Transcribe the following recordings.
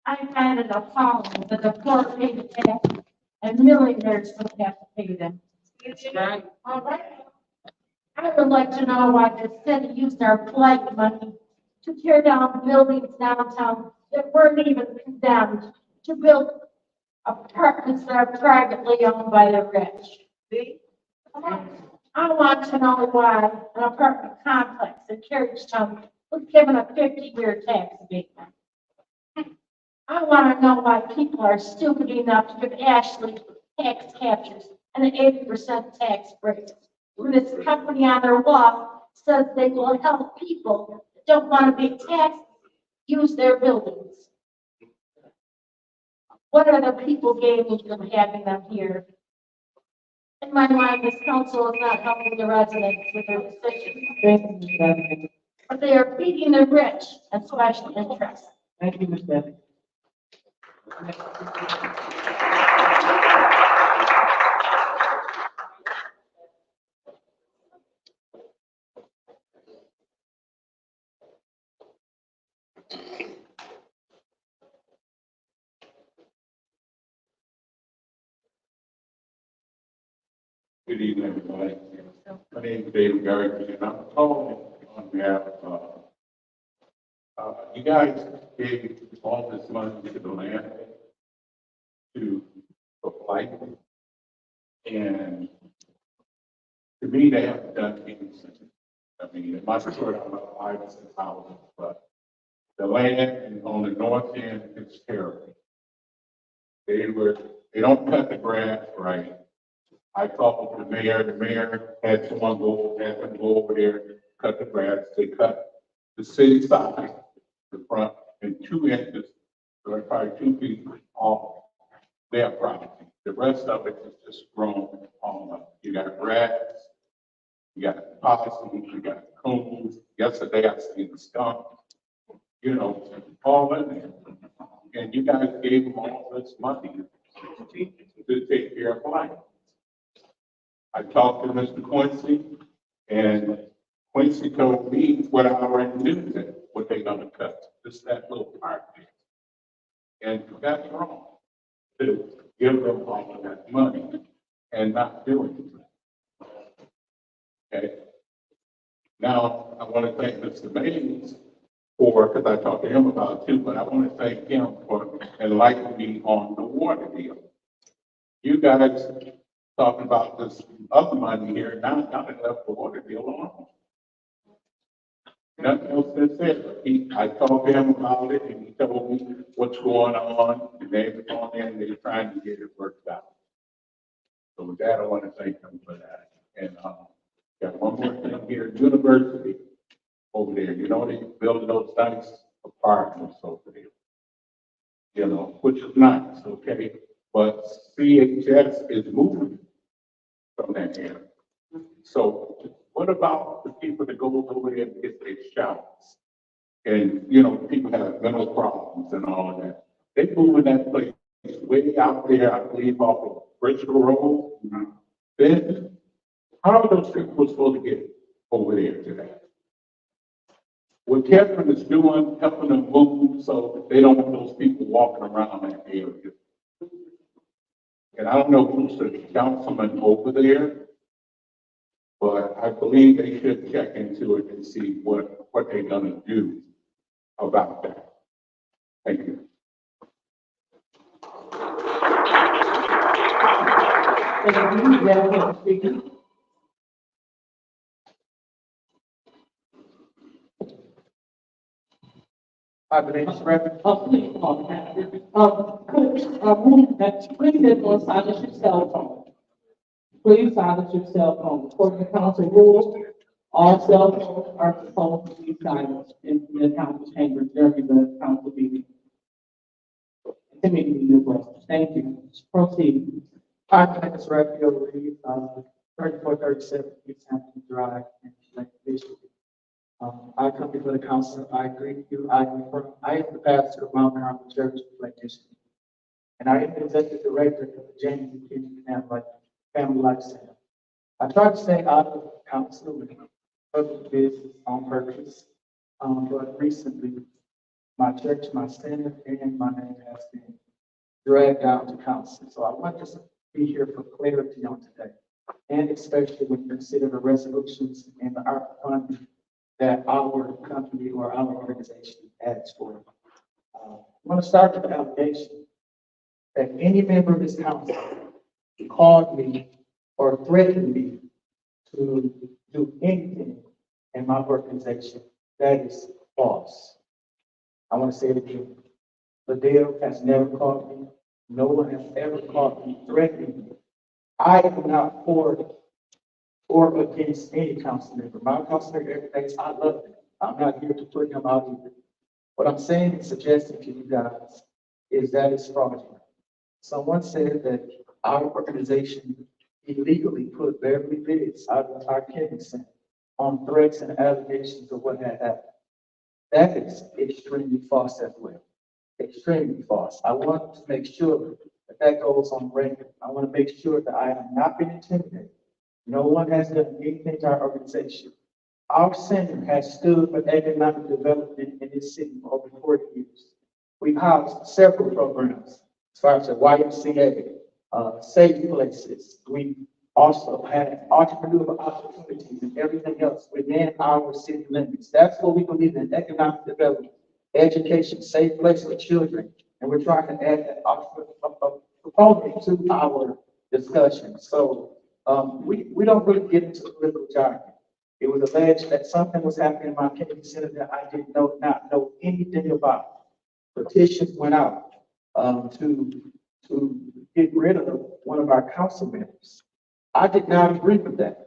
I find it appalling that the poor pay the tax and millionaires don't have to pay them. Right. All right. I would like to know why the city used our blight money to tear down buildings downtown that weren't even condemned, to build apartments that are privately owned by the rich. See? I want to know why an apartment complex in Carriagetown was given a 50-year tax abatement. I want to know why people are stupid enough to give Ashley tax captures and an 80% tax break. When this company on their wall says they will help people that don't want to pay taxes use their buildings. What are the people gaining from having them here? In my mind, this council is not helping the residents with their decisions, but they are feeding the rich and special interests. Thank you, Ms. Debbie. Good evening, everybody. My name is David Garrett, and I'm calling on behalf of, you guys gave all this money to the land to apply. And to me, they haven't done anything. I mean, it might have worked about 5 or 6 houses, but the land on the north end is terrible. They don't cut the grass right. I talked to the mayor had them go over there, cut the grass, they cut the city side, the front, and 2 inches, so probably 2 feet off their property. The rest of it is just grown all up. You got grass, you got possums, you got coons. Yesterday I seen the skunk, all in there. And you guys gave them all this money to take care of life. I talked to Mr. Quincy, and Quincy told me what I already knew, that what they're gonna cut, just that little part there. And that's wrong, to give them all of that money and not do anything. Okay? Now, I want to thank Mr. Mays because I talked to him about it too, but I want to thank him for enlightening me on the water deal. You guys talking about this other money here, now they left the water deal alone. Nothing else is said. I talked to him about it, and he told me what's going on, and they've gone in, and they're trying to get it worked out. So with that, I want to thank them for that. And got one more thing here, university over there. They build those nice apartments over there. Which is nice, okay? But CHS is moving from that area. So what about the people that go over there and get their showers? And, people have mental problems and all of that. They moving that place way out there, I believe, off of Bristol Road. Then, how are those people supposed to get over there today? What Kevin is doing, helping them move so they don't want those people walking around that area. And I don't know who's the councilman over there, but I believe they should check into it and see what they're gonna do about that. Thank you. Hi, my name is Reverend. Coach, please don't silence your cell phone. Please silence your cell phone. According to council rules, all cell phones are supposed to be silenced in the council chamber during the council meeting. Thank you. Proceed. Hi, my name is Raphael Reed, 3437 East Hampton Drive in Flint, Michigan. I come before the council. I agree with you. I am the pastor of Mount Carmel Church in Flint, Michigan. And I am the executive director of the James and Kennedy Family Life Center. I try to stay out of council and public business on purpose. But recently, my church, my center, and my name has been dragged down to council. So I want to be here for clarity on today. And especially when you consider the resolutions and the ARPA funding that our company or our organization asks for. I want to start with the allegation that any member of this council called me or threatened me to do anything in my organization. That is false. I want to say it again. Liddell has never called me. No one has ever called me threatening me. I am not for or against any council member. My council member, everything, I love him. I'm not here to put him out either. What I'm saying and suggesting to you guys is that it's fraudulent. Someone said that our organization illegally put Beverly Biggs out of our Kennedy Center on threats and allegations of what had happened. That is extremely false as well. Extremely false. I want to make sure that that goes on record. I want to make sure that I have not been intimidated. No one has done anything to our organization. Our center has stood for economic development in this city for over 40 years. We've housed several programs, as far as the YMCA, safe places. We also had entrepreneurial opportunities and everything else within our city limits. That's what we believe in, economic development, education, safe place for children. And we're trying to add that component to our discussion. So we don't really get into political jargon. It was alleged that something was happening in my Kennedy Center that I did not know anything about. Petitions went out to get rid of one of our council members. I did not agree with that,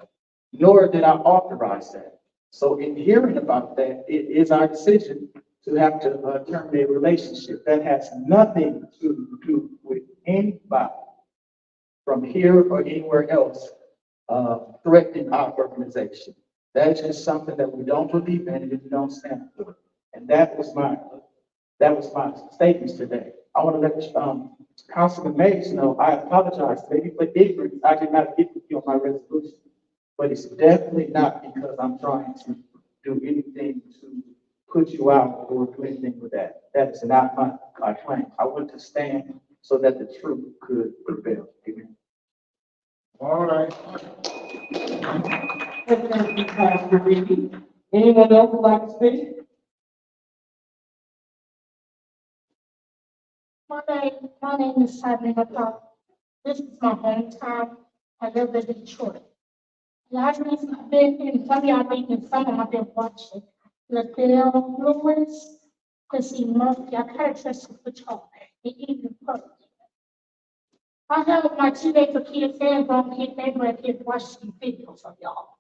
nor did I authorize that. So in hearing about that, it is our decision to have to terminate a relationship that has nothing to do with anybody from here or anywhere else threatening our organization. That is just something that we don't believe in and we don't stand for. And that was my statements today. I want to let Councilman Mays know I apologize maybe for ignorance. I did not get with you on my resolution, but it's definitely not because I'm trying to do anything to put you out or do anything with that. That is not my claim. I want to stand so that the truth could prevail. Amen. All right. Thank you, Pastor Reedy. Anyone else would like to speak? My name is Sabrina Paul. This is my hometown. I live in Detroit. Last reason I've been in, some of y'all been in, some of I've been watching. Liddell Lewis, Chrissy Murphy, I kind of trust with y'all, and even Perk. I have my teenager kids and grown kids and grandkids watching videos of y'all.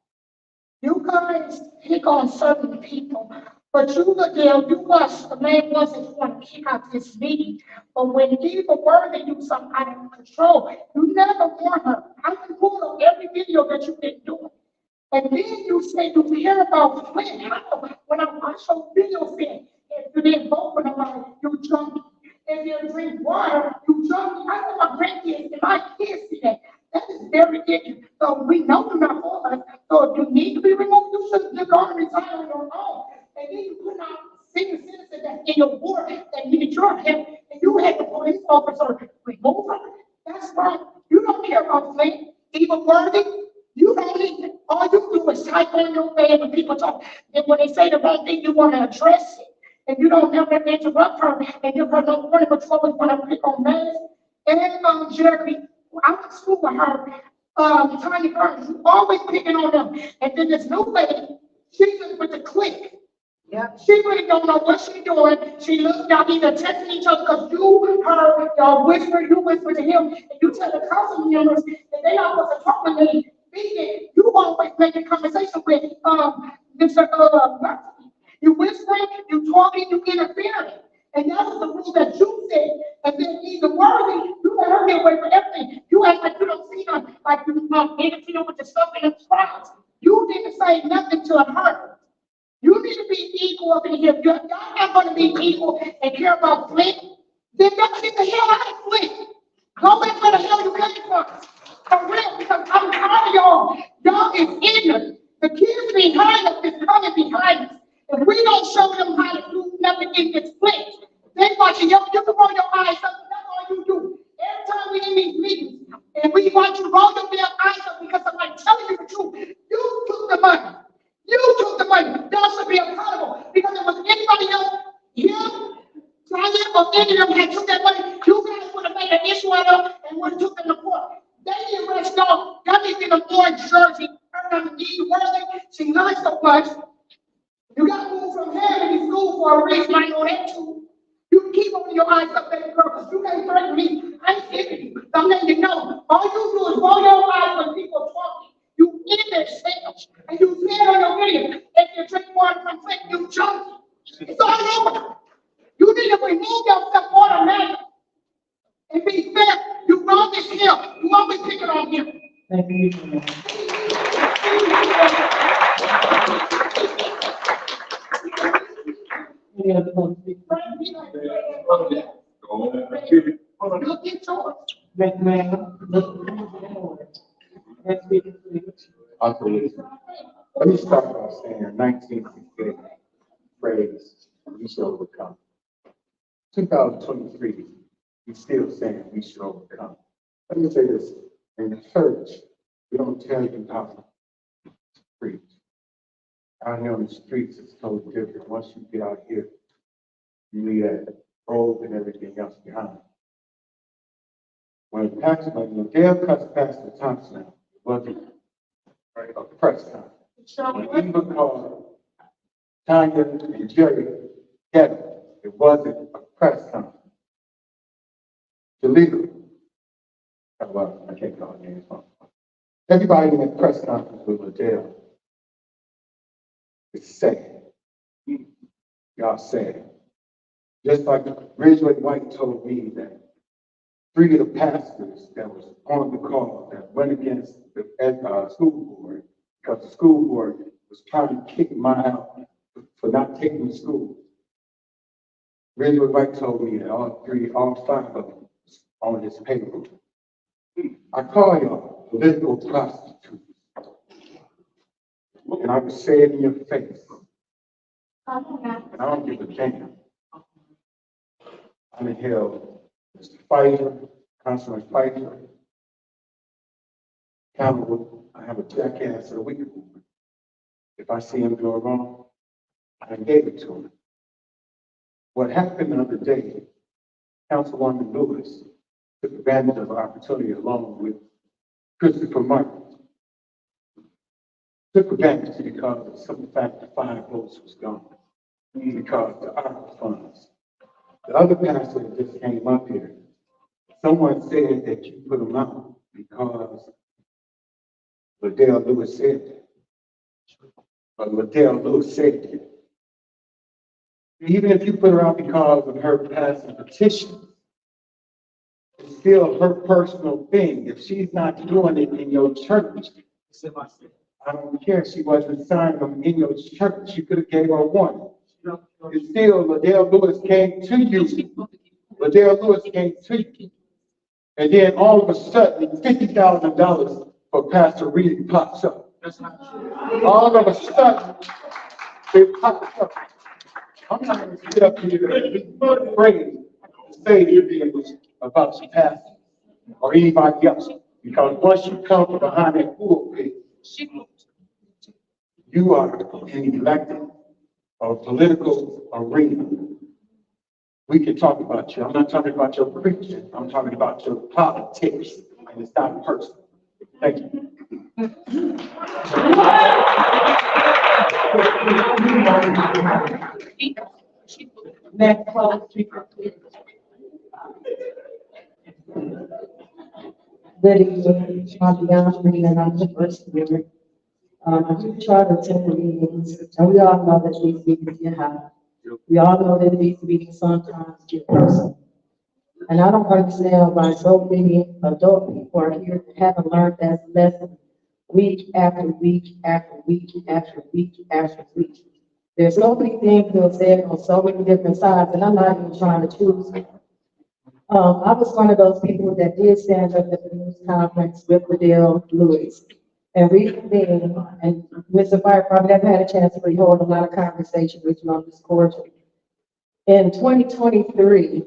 You guys pick on certain people, but you, Liddell, you was the main ones that want to kick out this meeting. But when Eva Worthy do something out of control, you never want her. I can pull up every video that you've been doing. And then you say you hear about Flint. When I watch those videos, if you didn't vote for nobody, you junkie. If you drink water, you junkie. I know my grandkids and my kids see that. That is very ignorant. So we know you're not for us. So if you need to be removed, you should just go and retire on your own. And then you put out senior citizen that's in your ward that need your help, and you had the police officer remove her. That's right. You don't care about Flint, even Worthy. You don't need it. All you do is type on your bed when people talk. And when they say the wrong thing, you want to address it. And you don't never interrupt her and give her no warning, but you always want to pick on Mays and Jeremy. I went to school with her, Tiny Burns. You always picking on them. And then this new lady, she just with the click. Yeah. She really don't know what she's doing. She looks, y'all either texting each other because y'all whisper to him, and you tell the council members that they are supposed to talk with me. You always making conversation with Mr. Murphy. You whispering, you talking, you interfering. And that was the rule that you said. And then either Worthy, you let her get away with everything. You act like you don't see them, like you interfere with the stuff in the trials. You didn't say nothing to her. You need to be equal up in here. If y'all not going to be equal and care about Flint, then y'all get the hell out of Flint. Go back where the hell you came from. For real, because I'm tired of y'all. Y'all is ignorant. The kids behind us is coming behind us. If we don't show them how to do nothing in this Flint, if any of them had took that money, you guys would have made an issue out of it and would have took them to court. They didn't arrest y'all. Y'all need to get a more jersey, earn on the deed, worse thing. See, not so much. You got to move from here to be school for a reason. I know that too. You can keep opening your eyes up, baby girl, because you can't threaten me. I ain't scared of you. I'm letting you know. All you do is roll your eyes when people are talking. You in their sales, and you say it on your video. If you drink water from Flint, you junkie. It's all over. You need to remove yourself automatically and be fair. You run this hill. You always pick it on him. Thank you. Any other public speakers? Look at yours. Ma'am, next speaker, please. Let me start by saying 1968 phrase, we shall overcome. 2023, we still saying we shall overcome. Let me say this, in the church, we don't tell you how to preach. Out here on the streets, it's totally different. Once you get out here, you leave that robe and everything else behind. When Dale cuts Pastor Thompson out, it wasn't a press conference. When he would call Tanya and Jerry ghetto, it wasn't a press conference. Illegal. Well, I can't call names. Everybody in that press conference with Liddell is sad. Y'all sad. Just like Ridgeway White told me that 3 of the pastors that was on the call that went against the school board because the school board was trying to kick my out for not taking the school. Ridgeway White told me that all 5 of them was on his payroll. I call y'all political prostitutes. And I would say it in your face. And I don't give a damn. I'm in hell. Mr. Pfeiffer, Councilman Pfeiffer, accountable. I have a jackass of the week. If I see him do wrong, I gave it to him. What happened the other day, Councilwoman Lewis took advantage of the opportunity along with Christopher Martin. Took advantage because of some fact the 5 votes was gone. Because the ARPA funds. The other pastor that just came up here, someone said that you put them out because Liddell Lewis said that. But Liddell Lewis said that. Even if you put her out because of her passing petition, it's still her personal thing. If she's not doing it in your church, I don't care if she wasn't signing them in your church, you could have gave her one. It's still Liddell Lewis came to you. Liddell Lewis came to you. And then all of a sudden, $50,000 for Pastor Reed pops up. All of a sudden, it pops up. I'm not going to get up here and be afraid to say anything about your pastor or anybody else. Because once you come from behind that pulpit, you are an elected or political arena. We can talk about you. I'm not talking about your preaching. I'm talking about your politics. And it's not personal. Thank you. Next public speaker, please. Good evening, I'm Beyond Green, and I'm the first speaker. I do try to attend the meetings, and we all know that these meetings get hot. We all know that these meetings sometimes get personal. And I don't understand why so many adult people are here that haven't learned that lesson week after week after week after week after week. There's so many things that are said on so many different sides, and I'm not even trying to choose. I was one of those people that did stand up at the news conference with Liddell Lewis. And reading, and Mr. Fire probably never had a chance to really hold a lot of conversation with you on this cordial. In 2023,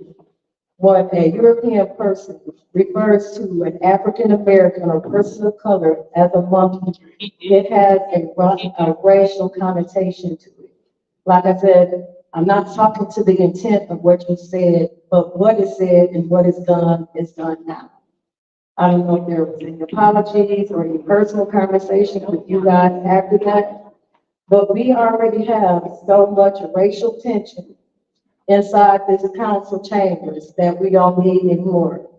when a European person refers to an African American or person of color as a monkey, it has a racial connotation to it. Like I said, I'm not talking to the intent of what you said, but what is said and what is done now. I don't know if there was any apologies or any personal conversations with you guys after that, but we already have so much racial tension inside this council chambers that we don't need anymore.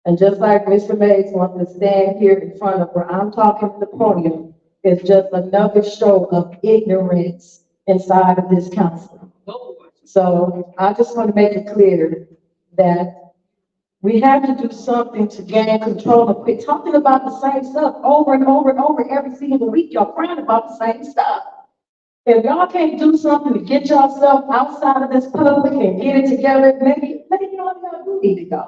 And just like Mr. Mays wants to stand here in front of where I'm talking to the podium, it's just another show of ignorance inside of this council. So I just want to make it clear that we have to do something to gain control and quit talking about the same stuff over and over and over every single week. Y'all crying about the same stuff. If y'all can't do something to get yourself outside of this public and get it together, maybe y'all do need to go.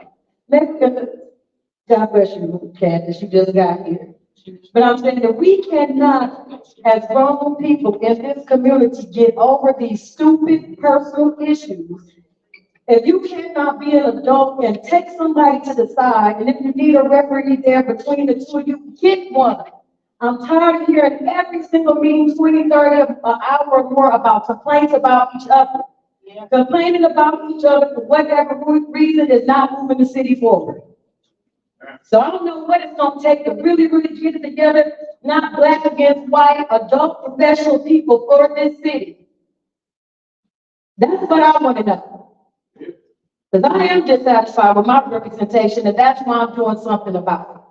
God bless you, Candace, you just got here. But I'm saying that we cannot, as grown people in this community, get over these stupid personal issues. If you cannot be an adult and take somebody to the side, and if you need a referee there between the two of you, get one. I'm tired of hearing every single meeting, 20, 30, an hour or more about complaints about each other. Complaining about each other for whatever reason is not moving the city forward. So I don't know what it's gonna take to really get it together, not black against white, adult professional people for this city. That's what I wanna know. Because I am dissatisfied with my representation, and that's why I'm doing something about it.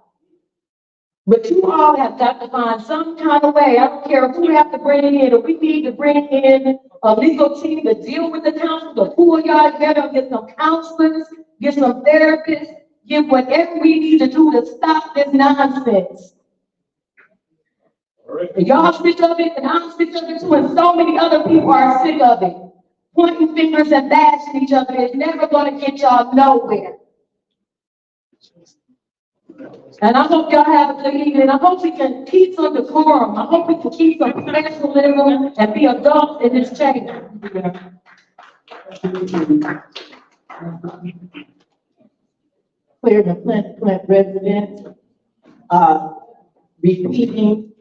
But you all have got to find some kind of way. I don't care if we have to bring in, or we need to bring in a legal team to deal with the council, to pull y'all together and get some counselors, get some therapists, get whatever we need to do to stop this nonsense. And y'all sick of it, and I'm sick of it too, and so many other people are sick of it. Pointing fingers and bashing each other is never gonna get y'all nowhere. And I hope y'all have a good evening. I hope we can keep some decorum. I hope we can keep some professionalism and be adults in this chamber. Clear the Flint residents, repeating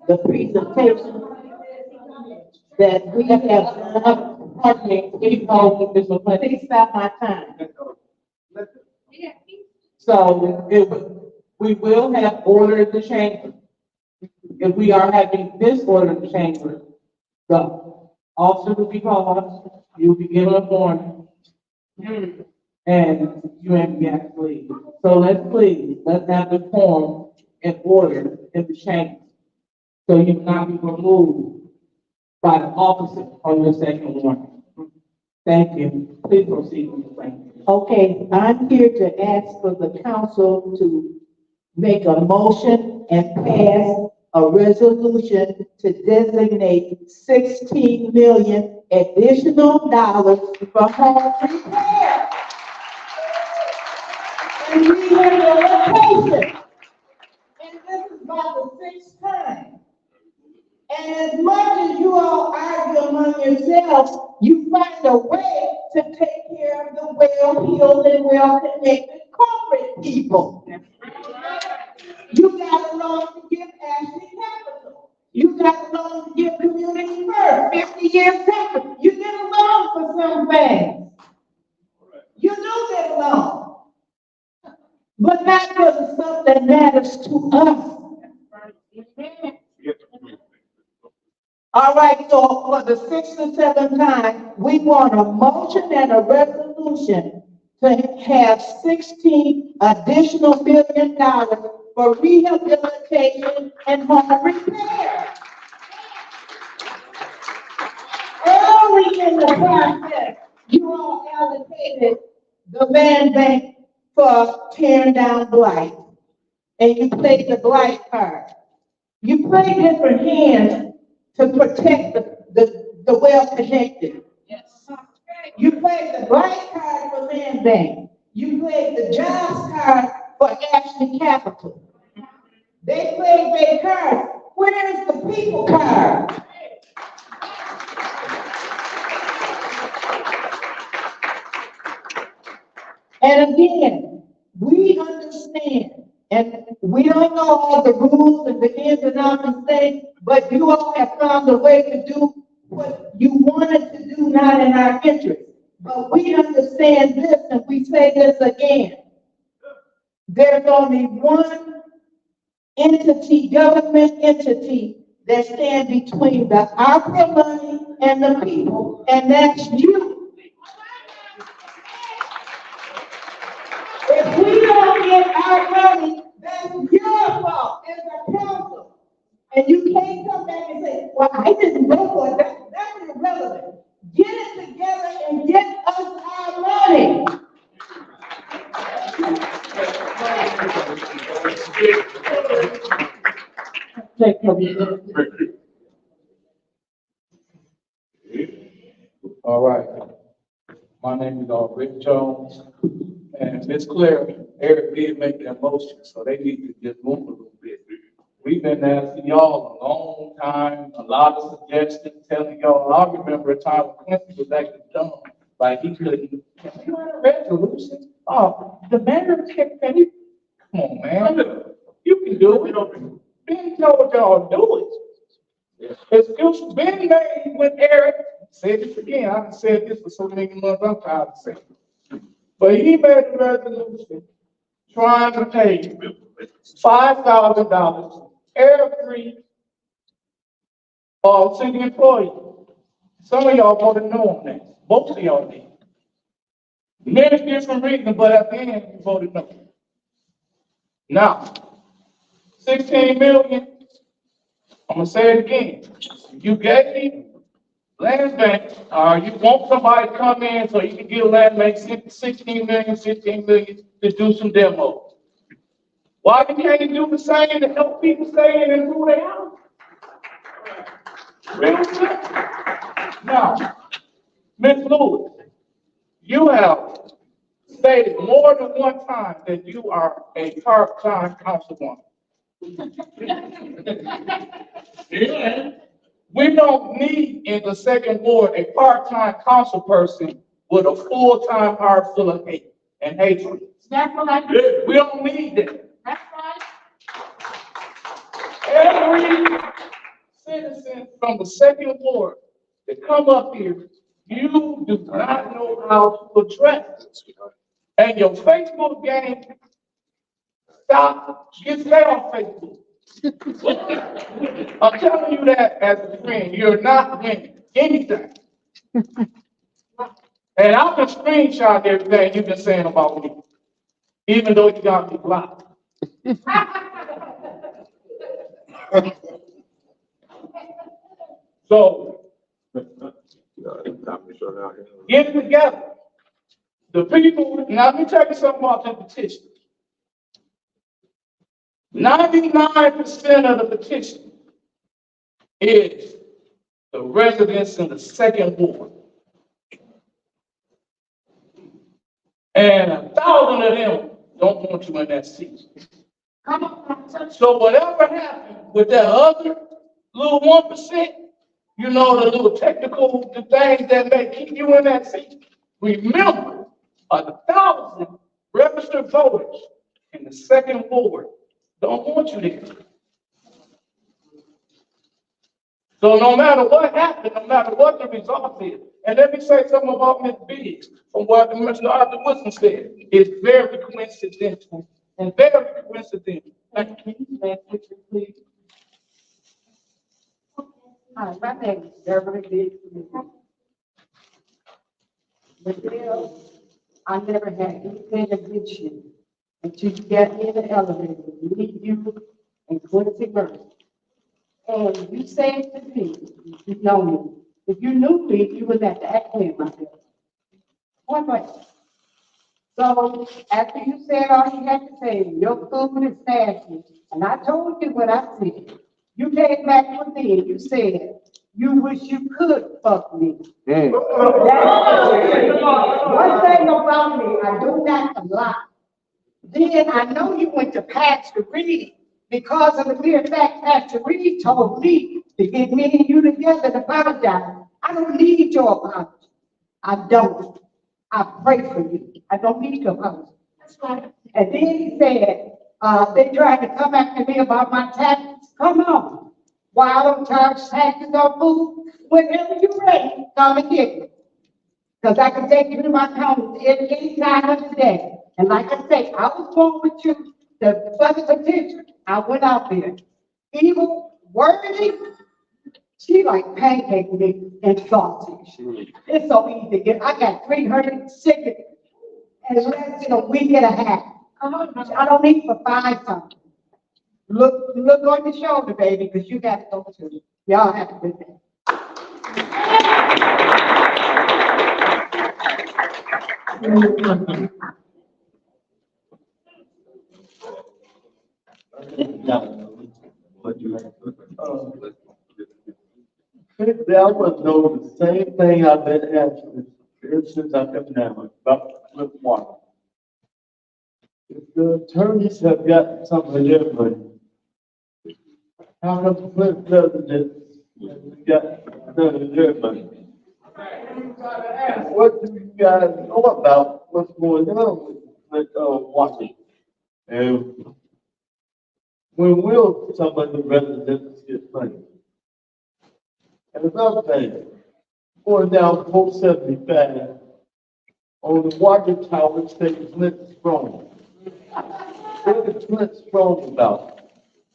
the presentation that we have done. Pardon me, please hold with Mr. Flint. Please stop my time. So we will have order in the chamber. If we are having disorder in the chamber, the officer will be called, you'll be given a warning, and you have to get to leave. So let's have the form and order in the chamber. So you cannot be removed by the officer on your second warning. Thank you. Please proceed with your plan. Okay, I'm here to ask for the council to make a motion and pass a resolution to designate 16 million additional dollars for home repair and rehabilitation. And this is about the 6th time. And as much as you all argue among yourselves, you find a way to take care of the well-heeled and well-connected corporate people. You got a loan to give Ashley Capital. You got a loan to give Community First, 50 years capital. You did a loan for some things. You do get a loan. But not for the stuff that matters to us. All right, so for the 6th or 7th time, we want a motion and a resolution to have 16 additional $1 billion for rehabilitation and home repair. Early in the process, you all allocated the land bank for tearing down blight, and you played the blight card. You played different hands to protect the well-connected. Yes. You played the blight card for land bank. You played the jobs card for Ashley Capital. They played their card. Where is the people card? And again, we understand, and we don't know all the rules and the ins and outs and things, but you all have found a way to do what you wanted to do not in our interest. But we understand this, and we say this again. There's only one entity, government entity, that stands between the opera money and the people, and that's you. If we don't get our money, that's your fault as a council. And you can't come back and say, well, I didn't vote for it. That's irrelevant. Get it together and get us our money. All right. My name is Rick Jones, and Ms. Claire, Eric did make that motion, so they need to just move a little bit. We've been asking y'all a long time, a lot of suggestions, telling y'all, I remember a time when Quincy was actually dumb, like he couldn't, you had a resolution, oh, the mayor kept saying, come on, man, you can do it. Ben told y'all to do it. Excuse been made with Eric, say this again, I've said this for so many months, I'm tired of saying it. But he made a resolution trying to pay $5,000 every city employee. Some of y'all voted no on that. Most of y'all did. Many different reasons, but at the end, you voted no. Now, 16 million, I'm gonna say it again. You gave me land bank, you want somebody to come in so you can get land bank 16 million, 15 million to do some demos. Why you can't do the same to help people stay in and move their house? Real simple. Now, Ms. Lewis, you have stated more than one time that you are a part-time councilwoman. We don't need in the second ward a part-time council person with a full-time heart full of hate and hatred. That's what I do. We don't need that. That's right. Every citizen from the second ward that come up here, you do not know how to address it. And your Facebook game, stay off Facebook. I'm telling you that as a friend, you're not winning anything. And I can screenshot everything you've been saying about me, even though you got me blocked. So, get it together. The people, now let me tell you something about the petition. 99% of the petition is the residents in the second ward. And 1,000 of them don't want you in that seat. Come on. So whatever happened with that other little 1%, you know, the little technical the things that may keep you in that seat, remember, 1,000 registered voters in the second ward don't want you there. So no matter what happened, no matter what the result is, and let me say something about Ms. Biggs, from what Mr. Arthur Wilson said, it's very coincidental and very coincidental. Can you next picture, please? Hi, my name is Beverly Biggs. Michelle, I never had anything against you until you got me in the elevator, me, you, and Quincy Burke. And you said to me, you know me, if you knew me, you would have to act me myself. Point blank. So after you said all you had to say, your food is nasty, and I told you what I said, you came back with me and you said, you wish you could fuck me. One thing about me, I do not lie. Then I know you went to Pastor Reed because of the mere fact Pastor Reed told me to get me and you together to apologize. I don't need your apology. I don't. I pray for you. I don't need your apology. That's right. And then he said, they tried to come after me about my taxes. Come on. Why I don't charge taxes on food? Whenever you're ready, come and get me. Because I can take you to my house any time of the day. And like I say, I was born with you, the further attention, I went out there. Evil, worthy, she like pancake mix and sausage. It's so easy to get. I got 300 chicken and less than a week and a half. I don't need for 5 something. Look on your shoulder, baby, because you got to go too. Y'all have a good day. Basically, I want to know the same thing I've been asking ever since I've been now about Flint water. If the attorneys have got some of their money, how come Flint doesn't got none of their money? What do you guys know about what's going on with water? And when will some of the residents get money? And another thing, going down 475 on the water tower, say Flint strong. What is Flint strong about?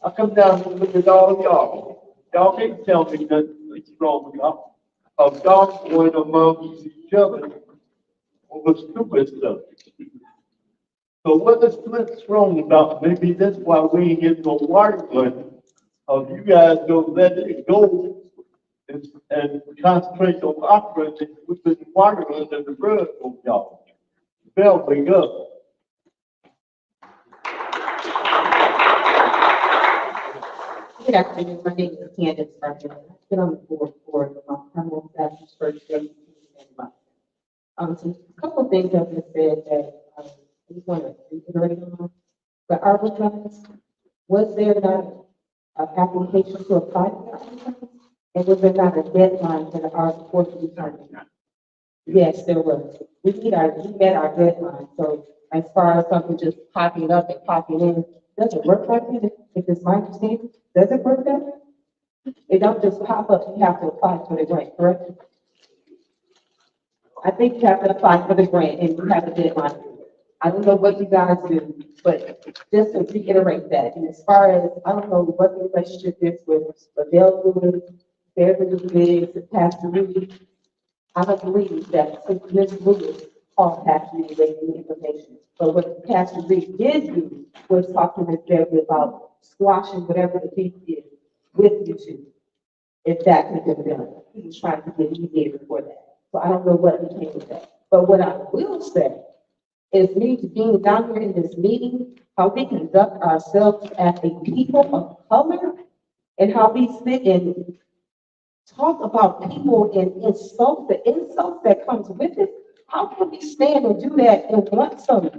I come down and look at all y'all. Y'all can't tell me nothing strong about. Y'all going among each other over stupid stuff. So what is Flint strong about? Maybe that's why we ain't getting no water money. You guys don't let it go and concentrate on operating within the water under the rug on y'all. Bell wake up. Good afternoon, my name is Candace Barker. I've been on the board for my criminal statutes first day. So a couple of things that were said that I just want to reiterate on. The ARPA funds, was there not an application to apply for the ARPA funds? And was there not a deadline for the ARPA for to be turned? Yes, there was. We met our deadline. So as far as something just popping up and popping in, doesn't work like that. If it's my understanding, does it work that way? It don't just pop up, you have to apply for the grant, correct? I think you have to apply for the grant and you have a deadline. I don't know what you guys do, but just to reiterate that. And as far as, I don't know what the relationship is with Adele Lewis, Beverly Lewis, and Pastor Rudy. I don't believe that since Ms. Lewis called Pastor Rudy the information. But what Pastor Rudy did do was talk to Ms. Beverly about squashing whatever the beef is with you two. If that could have been done. He was trying to get mediator for that. So I don't know what became of that. But what I will say is me being down here in this meeting, how we conduct ourselves as a people of color and how we sit and talk about people and insult the insult that comes with it. How can we stand and do that and want some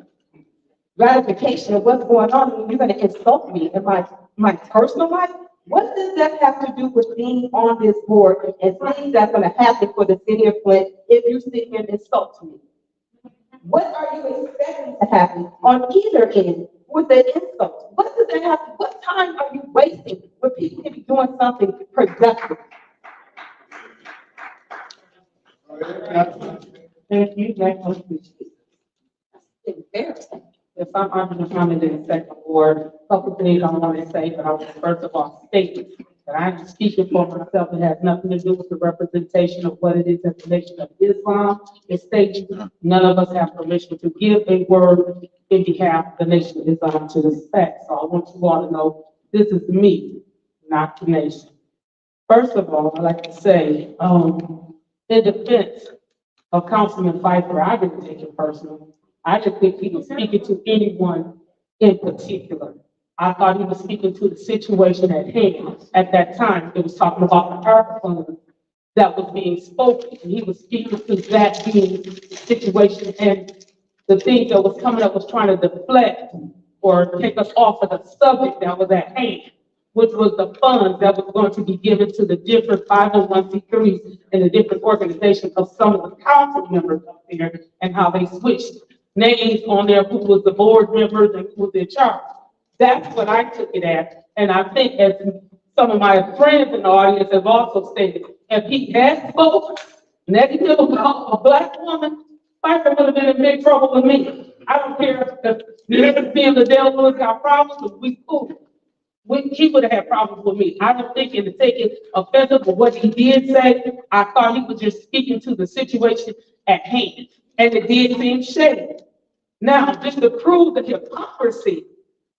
gratification of what's going on when you're going to insult me in my personal life? What does that have to do with being on this board and things that's going to happen for the city of Flint if you sit here and insult me? What are you expecting to happen on either end with the insult? What does that happen? What time are you wasting when people can be doing something productive? Thank you, next one, please. Embarrassing. If I'm arguing comment in the second ward, a couple things I want to say, but I will first of all state that I'm speaking for myself. It has nothing to do with the representation of what it is in the Nation of Islam. It states none of us have permission to give a word in behalf of the Nation of Islam to this fact. So I want you all to know this is me, not the nation. First of all, I'd like to say, in defense of Councilman Pfeiffer, I didn't take it personal. I didn't think he was speaking to anyone in particular. I thought he was speaking to the situation at hand. At that time, it was talking about the ARP fund that was being spoken. And he was speaking to that being the situation, and the thing that was coming up was trying to deflect or take us off of the subject that was at hand, which was the funds that was going to be given to the different 501c3s and the different organizations of some of the council members up there, and how they switched names on there, who was the board members and who was in charge. That's what I took it as. And I think, as some of my friends in the audience have also stated, if he had spoken, negative about a black woman, Piper would have been in big trouble with me. I don't care if me and the devil got problems, but we cool. He would have had problems with me. I don't think in taking offensive of what he did say. I thought he was just speaking to the situation at hand, and it did seem shady. Now, just to prove the hypocrisy,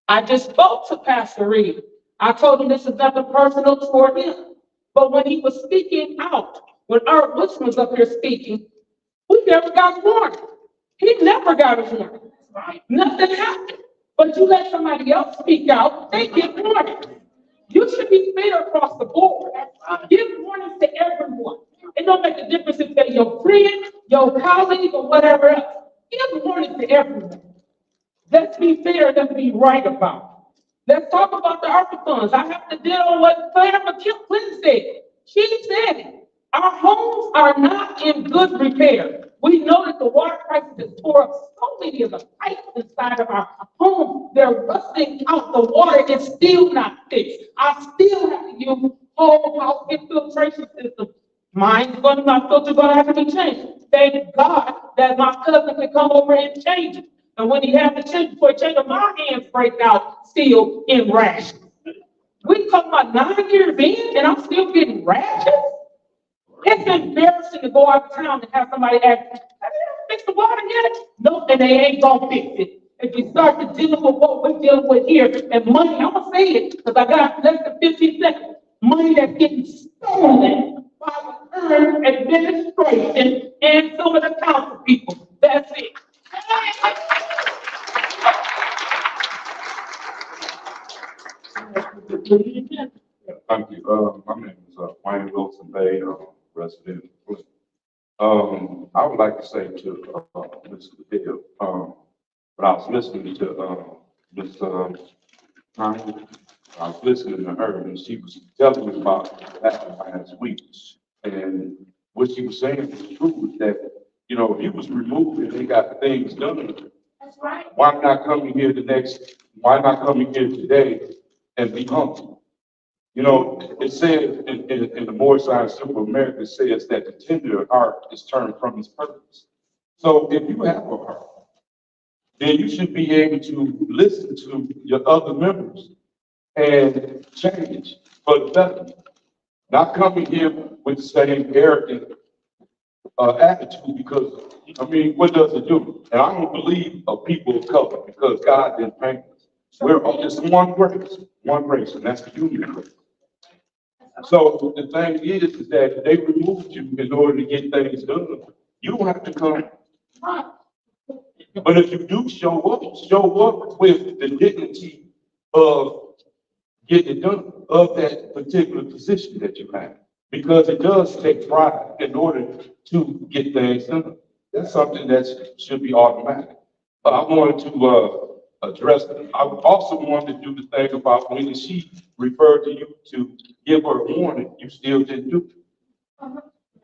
I just spoke to Pastor Reed. I told him this is nothing personal toward him. But when he was speaking out, when Earl Wilson was up here speaking, we never got warned. He never got a warning. Nothing happened. But you let somebody else speak out, they get warnings. You should be fair across the board. Give warnings to everyone. It don't make a difference if they're your friend, your colleague, or whatever else. Give warnings to everyone. Let's be fair, let's be right about it. Let's talk about the ARPA funds. I have to deal with what Claire Flint said. She said it. Our homes are not in good repair. We know that the water crisis has tore up so many of the pipes inside of our homes. They're rusting out. The water is still not fixed. I still have to use whole house infiltration system. My filter gonna have to be changed. Thank God that my cousin could come over and change it. And when he had to change before he changed it, my hands break out still in rashes. We talking about 9 years in and I'm still getting rashes? It's embarrassing to go out of town and have somebody ask, have you fixed the water yet? No, and they ain't gonna fix it. If you start to deal with what we're dealing with here, and money, I'm gonna say it because I got less than 15 seconds. Money that's getting stolen by the current administration and some of the council people. That's it. Thank you. My name is Wayne Wilson Bay, resident of Flint. I would like to say to Mr. Hill, but I was listening to Ms. Connie. I was listening to her, and she was telling me about what happened last week. And what she was saying was true, is that, you know, if he was removed and they got things done, That's right. why not coming here why not coming here today and be humble? You know, it says in the More Science Simple America, it says that the tender heart is turned from his purpose. So if you have a heart, then you should be able to listen to your other members and change for the better. Not coming here with the same arrogant attitude, because, I mean, what does it do? And I don't believe a people of color, because God didn't paint us. We're just one race, and that's the human race. So the thing is that they removed you in order to get things done. You don't have to come. But if you do show up with the dignity of getting it done, of that particular position that you have. Because it does take pride in order to get things done. That's something that should be automatic. But I wanted to address it. I also wanted to do the thing about when she referred to you to give her a warning, you still didn't do it.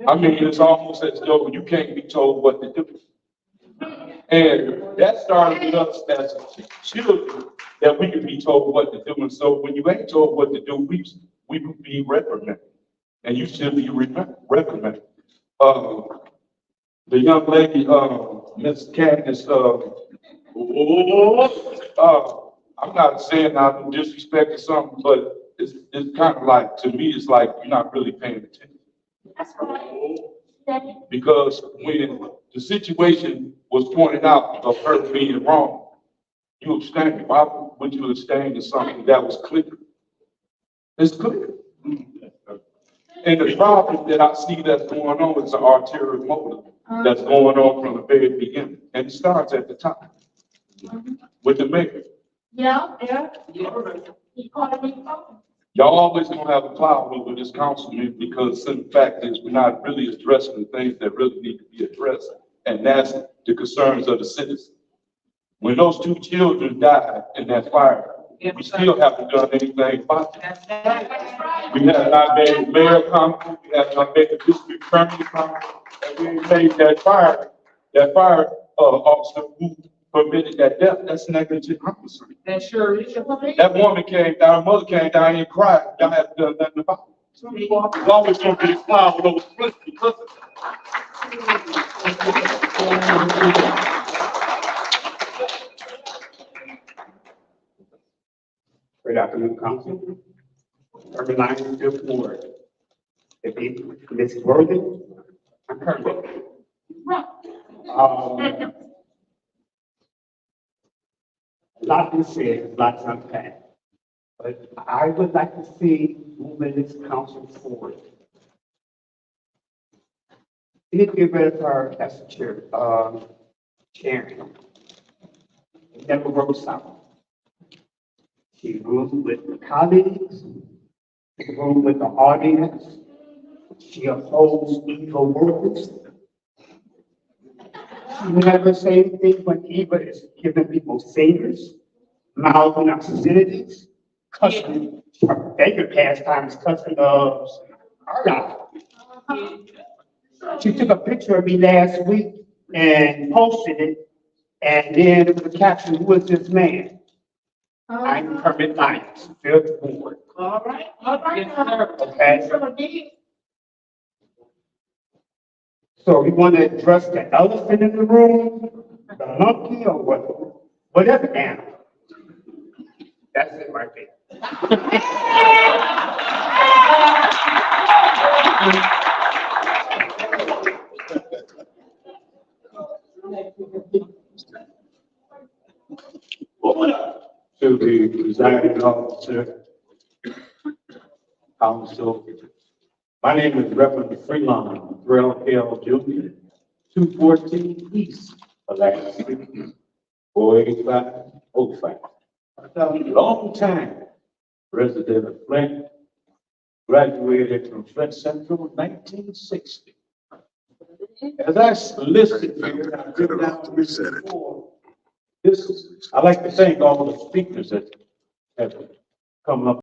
I mean, it's almost as though you can't be told what to do. And that started with us as children, that we could be told what to do. And so when you ain't told what to do, we would be reprimanded. And you should be reprimanded. The young lady, Miss Candace, I'm not saying I'm disrespecting something, but it's kind of like, to me, it's like you're not really paying attention. That's right. Because when the situation was pointed out of her being wrong, you abstained. Why would you abstain to something that was clear? It's clear. And the problem that I see that's going on is an arterial motive that's going on from the very beginning. And it starts at the top with the mayor. Yeah. He called me. Y'all always gonna have a cloud over this councilman, because the fact is we're not really addressing the things that really need to be addressed. And that's the concerns of the citizens. When those 2 children died in that fire, we still haven't done anything about it. We have not made the mayor come, we have not made the district attorney come, and we ain't made that fire officer who permitted that death. That's negligent homicide. That sure is. That woman came down, her mother came down and cried. Y'all haven't done nothing about it. There's always going to be a cloud over Flint because of that. Good afternoon, council. Urban Line, Fifth Ward. If you, Ms. Worthing, I'm Kermit. A lot been said, a lot unpacked. But I would like to see moving this council forward. We need to get rid of her as chair, chairman. It never works out. She rules with the colleagues, she rules with the audience, she upholds evil workers. She never say anything when evil is giving people seniors, mouthing obscenities, cussing, her favorite pastime is cussing her out. She took a picture of me last week and posted it, and then it was a caption, "Who is this man?" I'm Kermit Lyons, Fifth Ward. All right, Yes, sir. Okay, So again, so we want to address the elephant in the room, the monkey, or what? Whatever animal. That's it right there. To the presiding officer, council. My name is Reverend Freelon, Thrill Hill Jr., 214 East, Alaska Street, 48505. Long time resident of Flint, graduated from Flint Central in 1960. As I listened here, I've been down to before. I'd like to thank all the speakers that have come up